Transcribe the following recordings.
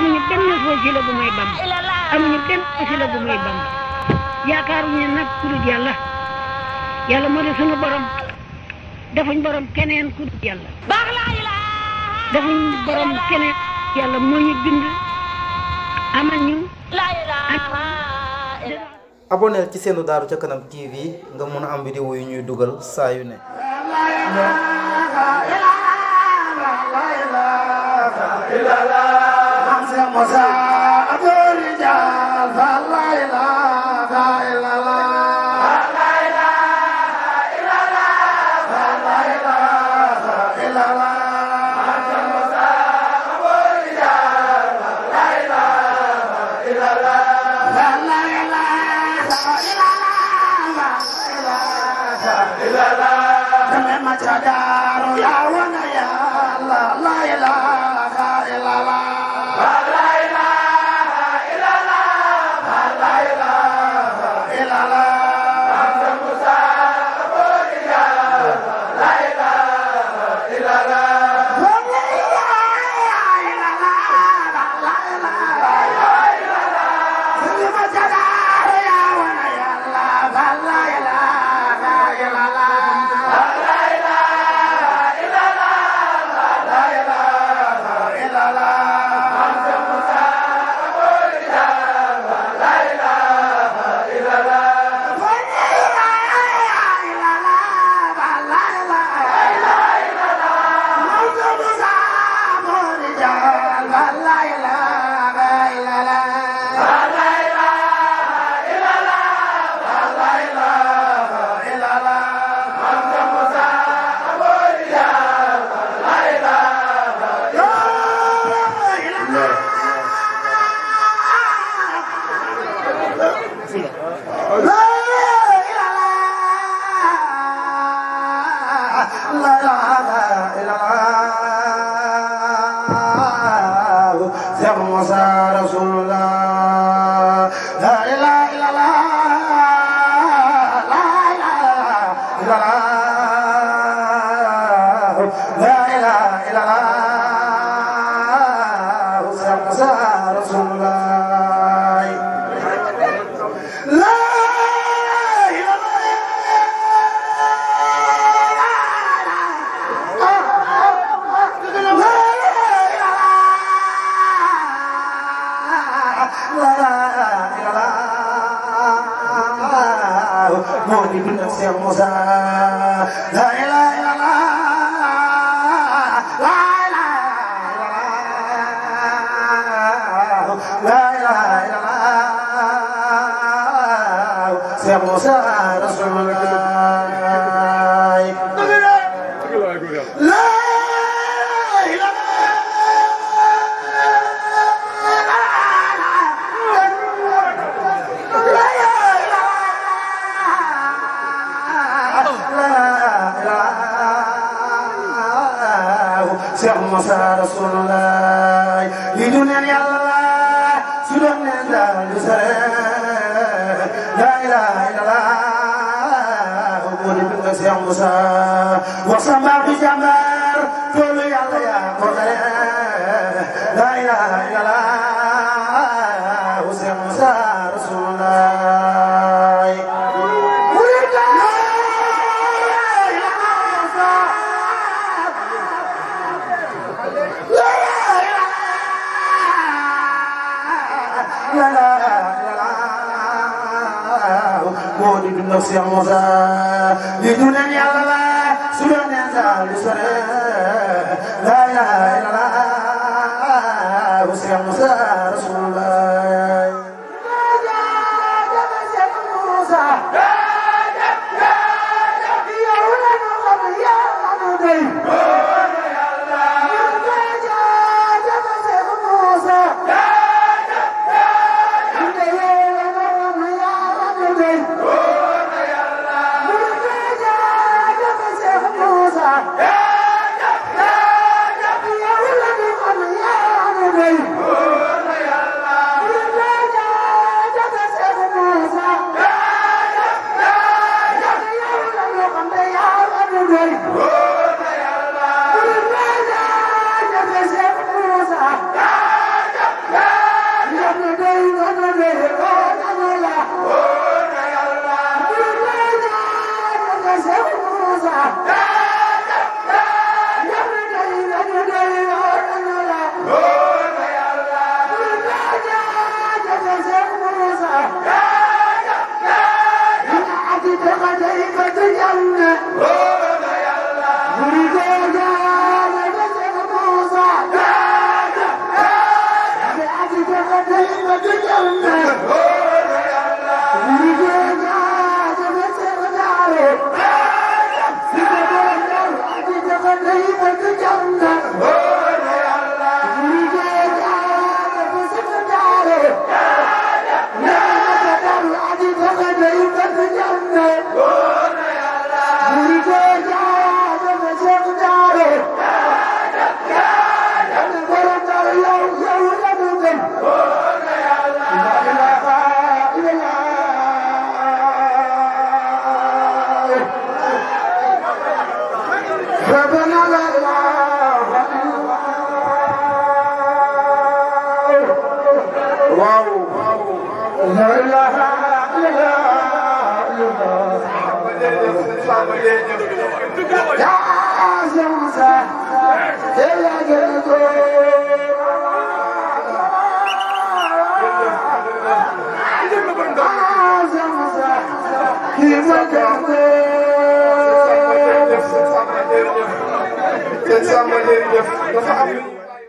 amuñu benn wasila bu may Bamba amuñu benn wasila bu may Bamba yaakaaruñu nag ku dul yàlla yàlla moo di sunu borom defuñ borom keneen ku dul yàlla defuñ borom keneen yàlla moo ñu bind amal ñu aboneel ci seenu Daaru ca Kanam TV nga mën a am vidéo yu ñuy dugal saa yu ne. Yeah.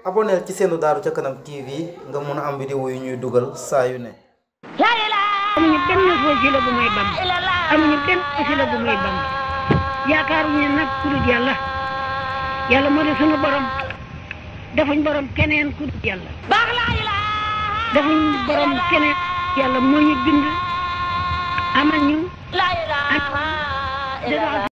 aboneel ci seenu Daaru ca Kanam TV nga mun a am vidéo yu ñuy dugal saa yu ne. amuñu benn wasila bu may bam amuñu benn wasila bu may bam yaakaaruñu nag ku dul yàlla yàlla moo di sunu borom defuñ borom keneen ku dul yàlla defuñ borom keneen yàlla moo ñu bind amal ñu